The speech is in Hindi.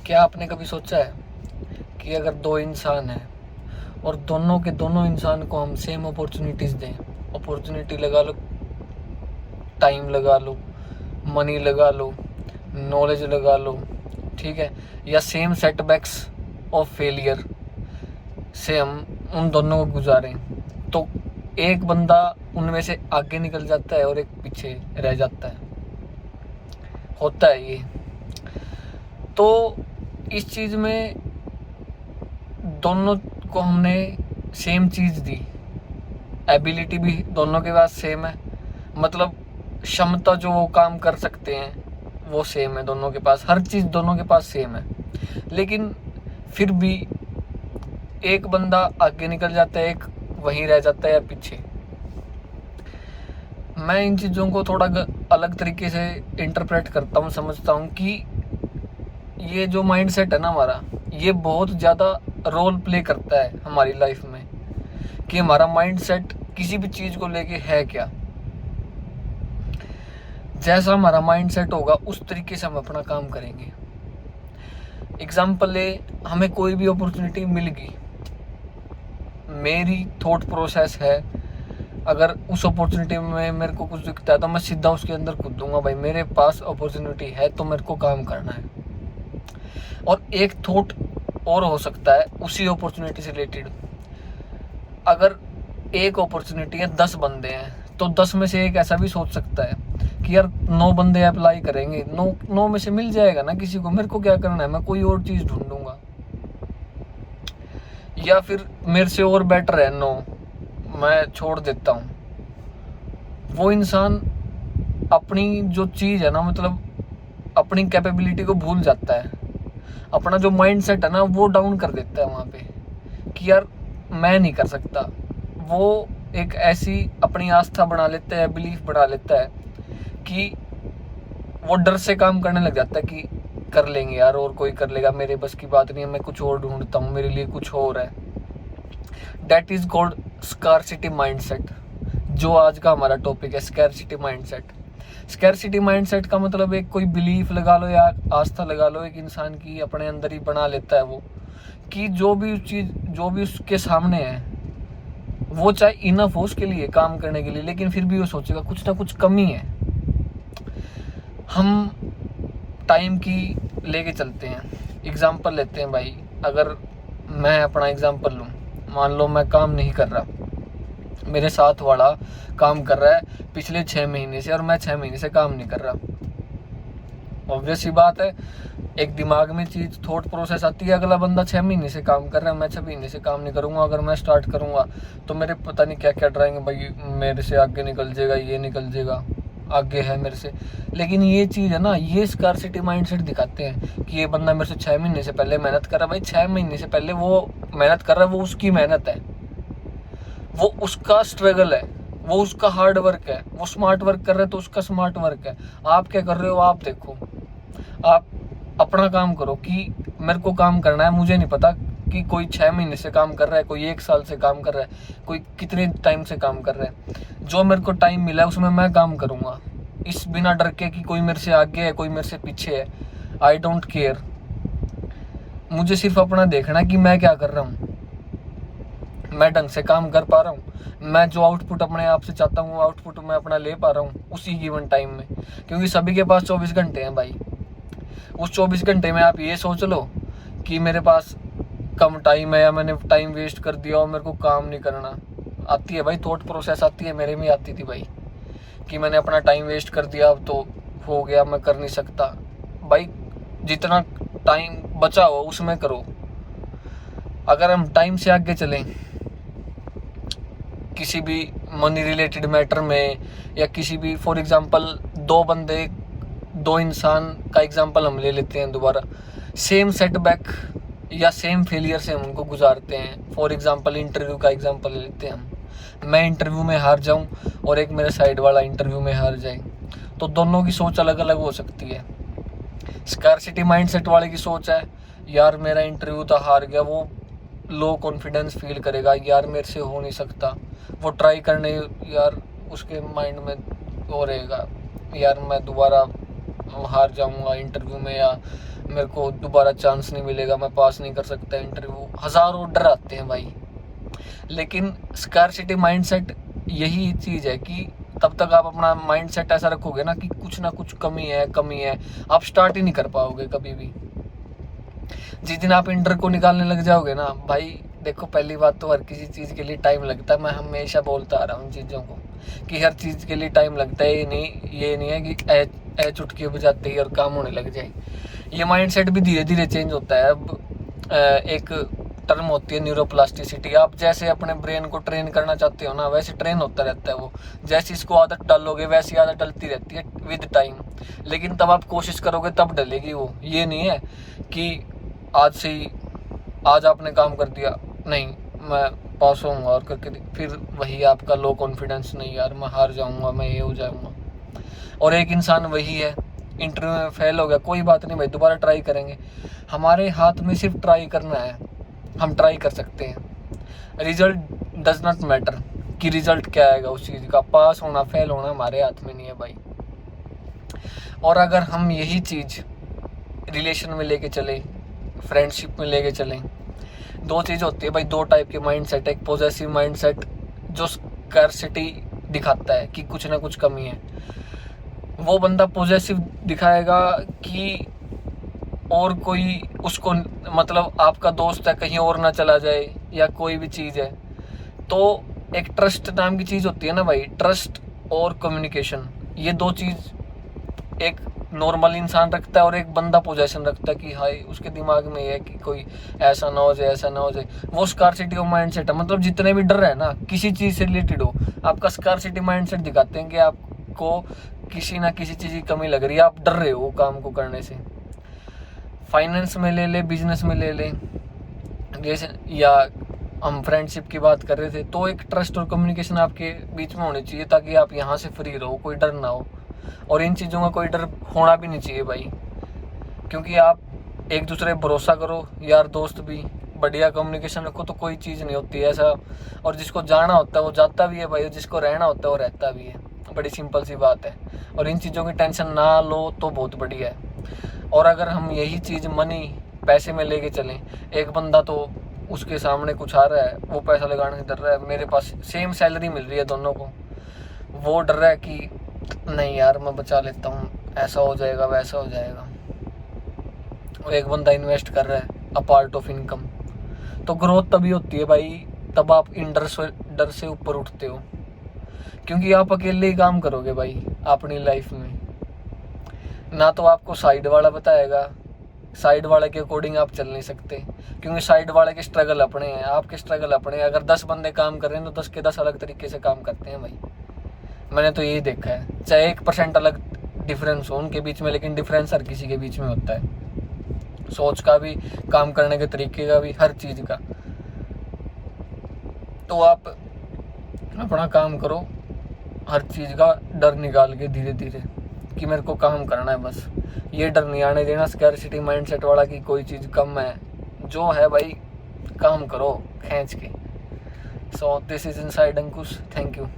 क्या आपने कभी सोचा है कि अगर दो इंसान हैं और दोनों के दोनों इंसान को हम सेम अपॉर्चुनिटीज़ दें, अपॉर्चुनिटी लगा लो, टाइम लगा लो, मनी लगा लो, नॉलेज लगा लो, ठीक है, या सेम सेटबैक्स ऑफ फेलियर से हम उन दोनों को गुजारें, तो एक बंदा उनमें से आगे निकल जाता है और एक पीछे रह जाता है। होता है ये। तो इस चीज़ में दोनों को हमने सेम चीज़ दी, एबिलिटी भी दोनों के पास सेम है, मतलब क्षमता जो वो काम कर सकते हैं वो सेम है दोनों के पास, हर चीज़ दोनों के पास सेम है, लेकिन फिर भी एक बंदा आगे निकल जाता है, एक वहीं रह जाता है या पीछे। मैं इन चीज़ों को थोड़ा अलग तरीके से इंटरप्रेट करता हूँ, समझता हूँ कि ये जो माइंडसेट है ना हमारा, ये बहुत ज़्यादा रोल प्ले करता है हमारी लाइफ में, कि हमारा माइंडसेट किसी भी चीज़ को लेके है क्या। जैसा हमारा माइंडसेट होगा उस तरीके से हम अपना काम करेंगे। एग्जाम्पल ले, हमें कोई भी अपॉर्चुनिटी मिल गई, मेरी थॉट प्रोसेस है, अगर उस अपॉर्चुनिटी में मेरे को कुछ दिखता है तो मैं सीधा उसके अंदर कूद दूंगा। भाई मेरे पास अपॉर्चुनिटी है तो मेरे को काम करना है। और एक थॉट और हो सकता है उसी अपॉर्चुनिटी से रिलेटेड, अगर एक अपॉर्चुनिटी है 10 बंदे हैं तो 10 में से एक ऐसा भी सोच सकता है कि यार 9 बंदे अप्लाई करेंगे, 9 में से मिल जाएगा ना किसी को, मेरे को क्या करना है, मैं कोई और चीज़ ढूंढूंगा। या फिर मेरे से और बेटर है 9, मैं छोड़ देता हूँ। वो इंसान अपनी जो चीज़ है ना, मतलब अपनी कैपेबिलिटी को भूल जाता है, अपना जो माइंडसेट है ना वो डाउन कर देता है वहाँ पे, कि यार मैं नहीं कर सकता। वो एक ऐसी अपनी आस्था बना लेता है, बिलीफ बना लेता है कि वो डर से काम करने लग जाता है कि कर लेंगे यार, और कोई कर लेगा, मेरे बस की बात नहीं है, मैं कुछ और ढूंढता हूँ, मेरे लिए कुछ और है। That is called scarcity mindset, जो आज का हमारा टॉपिक है, स्कैरसिटी माइंडसेट। स्कैरसिटी माइंडसेट का मतलब एक कोई बिलीफ लगा लो या आस्था लगा लो, एक इंसान की अपने अंदर ही बना लेता है वो, कि जो भी चीज़ जो भी उसके सामने है वो चाहे इनफ हो उसके लिए काम करने के लिए, लेकिन फिर भी वो सोचेगा कुछ ना कुछ कमी है। हम टाइम की लेके चलते हैं, एग्जाम्पल लेते हैं भाई, अगर मैं अपना एग्जाम्पल लूँ, मान लो मैं काम नहीं कर रहा, मेरे साथ वाला काम कर रहा है पिछले 6 महीने से और मैं 6 महीने से काम नहीं कर रहा। ऑब्वियस सी बात है, एक दिमाग में चीज़ थॉट प्रोसेस आती है, अगला बंदा 6 महीने से काम कर रहा है, मैं 6 महीने से काम नहीं करूँगा, अगर मैं स्टार्ट करूँगा तो मेरे पता नहीं क्या क्या डराएंगे, भाई मेरे से आगे निकल जाएगा, ये निकल जाएगा, आगे है मेरे से। लेकिन ये चीज़ है ना, ये स्कार्सिटी माइंडसेट दिखाते हैं कि ये बंदा मेरे से 6 महीने से पहले मेहनत कर रहा है। भाई 6 महीने से पहले वो मेहनत कर रहा है, वो उसकी मेहनत है, वो उसका स्ट्रगल है, वो उसका हार्ड वर्क है, वो स्मार्ट वर्क कर रहा है तो उसका स्मार्ट वर्क है। आप क्या कर रहे हो, आप देखो, आप अपना काम करो कि मेरे को काम करना है। मुझे नहीं पता कि कोई 6 महीने से काम कर रहा है, कोई 1 साल से काम कर रहा है, कोई कितने टाइम से काम कर रहा है। जो मेरे को टाइम मिला है उसमें मैं काम करूँगा, इस बिना डर के कि कोई मेरे से आगे है, कोई मेरे से पीछे है। आई डोंट केयर, मुझे सिर्फ अपना देखना है कि मैं क्या कर रहा हूँ, मैं ढंग से काम कर पा रहा हूँ, मैं जो आउटपुट अपने आप से चाहता हूँ वो आउटपुट मैं अपना ले पा रहा हूँ उसी गिवन टाइम में। क्योंकि सभी के पास 24 घंटे हैं भाई। उस 24 घंटे में आप ये सोच लो कि मेरे पास कम टाइम है या मैंने टाइम वेस्ट कर दिया और मेरे को काम नहीं करना। आती है भाई, थॉट प्रोसेस आती है, मेरे में आती थी भाई, कि मैंने अपना टाइम वेस्ट कर दिया, अब तो हो गया, मैं कर नहीं सकता। भाई जितना टाइम बचा हो उसमें करो। अगर हम टाइम से आगे चलें किसी भी मनी रिलेटेड मैटर में, या किसी भी, फॉर एग्जांपल 2 इंसान का एग्जांपल हम ले लेते हैं दोबारा, सेम सेटबैक या सेम फेलियर से हम उनको गुजारते हैं। फॉर एग्जांपल इंटरव्यू का एग्जांपल ले लेते हैं हम, मैं इंटरव्यू में हार जाऊं और एक मेरे साइड वाला इंटरव्यू में हार जाए, तो दोनों की सोच अलग अलग हो सकती है। स्कार्सिटी माइंडसेट वाले की सोच है यार मेरा इंटरव्यू तो हार गया, वो लो कॉन्फिडेंस फील करेगा, यार मेरे से हो नहीं सकता, वो ट्राई करने, यार उसके माइंड में वो रहेगा यार मैं दोबारा हार जाऊंगा इंटरव्यू में, या मेरे को दोबारा चांस नहीं मिलेगा, मैं पास नहीं कर सकता इंटरव्यू, हज़ारों डर आते हैं भाई। लेकिन स्कार्सिटी माइंडसेट यही चीज़ है कि तब तक आप अपना माइंडसेट ऐसा रखोगे ना कि कुछ ना कुछ कमी है, आप स्टार्ट ही नहीं कर पाओगे कभी भी। जिस दिन आप इंटर को निकालने लग जाओगे ना भाई, देखो पहली बात तो हर किसी चीज़ के लिए टाइम लगता है। मैं हमेशा बोलता आ रहा हूँ चीज़ों को कि हर चीज़ के लिए टाइम लगता है। ये नहीं है कि चुटकी बजाते ही और काम होने लग जाए। ये माइंडसेट भी धीरे धीरे चेंज होता है। अब एक टर्म होती है न्यूरोप्लास्टिसिटी। आप जैसे अपने ब्रेन को ट्रेन करना चाहते हो ना, वैसे ट्रेन होता रहता है वो। जैसे इसको आदत डालोगे वैसी आदत डलती रहती है विद टाइम। लेकिन तब आप कोशिश करोगे तब डलेगी वो। ये नहीं है कि आज आपने काम कर दिया, नहीं मैं पास होऊंगा और करके फिर वही आपका लो कॉन्फिडेंस, नहीं यार मैं हार जाऊंगा, मैं ये हो जाऊंगा। और एक इंसान वही है, इंटरव्यू में फेल हो गया, कोई बात नहीं भाई, दोबारा ट्राई करेंगे। हमारे हाथ में सिर्फ ट्राई करना है, हम ट्राई कर सकते हैं। रिजल्ट डज नॉट मैटर कि रिजल्ट क्या आएगा उस चीज़ का, पास होना फेल होना हमारे हाथ में नहीं है भाई। और अगर हम यही चीज़ रिलेशन में लेके चले, फ्रेंडशिप में लेके चलें, दो चीज़ होती है भाई, दो टाइप के माइंडसेट। एक पॉजिटिव माइंडसेट जो स्कार्सिटी दिखाता है कि कुछ ना कुछ कमी है, वो बंदा पॉजिटिव दिखाएगा कि और कोई उसको, मतलब आपका दोस्त है कहीं और ना चला जाए या कोई भी चीज़ है। तो एक ट्रस्ट नाम की चीज़ होती है ना भाई, ट्रस्ट और कम्युनिकेशन, ये दो चीज़ एक नॉर्मल इंसान रखता है और एक बंदा पोजेशन रखता है कि हाय उसके दिमाग में ये है कि कोई ऐसा ना हो जाए, ऐसा ना हो जाए। वो स्कार्सिटी ऑफ माइंडसेट है। मतलब जितने भी डर है ना किसी चीज़ से रिलेटेड हो, आपका स्कार्सिटी माइंडसेट दिखाते हैं कि आपको किसी ना किसी चीज़ की कमी लग रही है, आप डर रहे हो काम को करने से। फाइनेंस में ले ले, बिजनेस में ले ले, जैसे या हम फ्रेंडशिप की बात कर रहे थे, तो एक ट्रस्ट और कम्युनिकेशन आपके बीच में होनी चाहिए ताकि आप यहाँ से फ्री रहो, कोई डर ना हो। और इन चीज़ों का कोई डर होना भी नहीं चाहिए भाई, क्योंकि आप एक दूसरे पर भरोसा करो, यार दोस्त भी, बढ़िया कम्युनिकेशन रखो तो कोई चीज़ नहीं होती ऐसा। और जिसको जाना होता है वो जाता भी है भाई, और जिसको रहना होता है वो रहता भी है। बड़ी सिंपल सी बात है। और इन चीज़ों की टेंशन ना लो तो बहुत बढ़िया है। और अगर हम यही चीज़ मनी, पैसे में लेके चलें, एक बंदा तो उसके सामने कुछ आ रहा है, वो पैसा लगाने से डर रहा है, मेरे पास सेम सैलरी मिल रही है दोनों को, वो डर रहा है कि नहीं यार मैं बचा लेता हूँ, ऐसा हो जाएगा वैसा हो जाएगा। और एक बंदा इन्वेस्ट कर रहा है अ पार्ट ऑफ इनकम। तो ग्रोथ तभी होती है भाई, तब आप इन डर से ऊपर उठते हो, क्योंकि आप अकेले ही काम करोगे भाई अपनी लाइफ में। ना तो आपको साइड वाला बताएगा, साइड वाले के अकॉर्डिंग आप चल नहीं सकते, क्योंकि साइड वाले के स्ट्रगल अपने हैं, आपके स्ट्रगल अपने हैं। अगर 10 बंदे काम कर रहे हैं तो 10 के 10 अलग तरीके से काम करते हैं भाई। मैंने तो यही देखा है, चाहे 1% अलग डिफरेंस हो उनके बीच में, लेकिन डिफरेंस हर किसी के बीच में होता है, सोच का भी, काम करने के तरीके का भी, हर चीज़ का। तो आप अपना काम करो, हर चीज़ का डर निकाल के धीरे धीरे कि मेरे को काम करना है बस। ये डर नहीं आने देना स्कैरसिटी माइंडसेट वाला कि कोई चीज़ कम है, जो है भाई काम करो खींच के। So this is inside Ankush, thank you.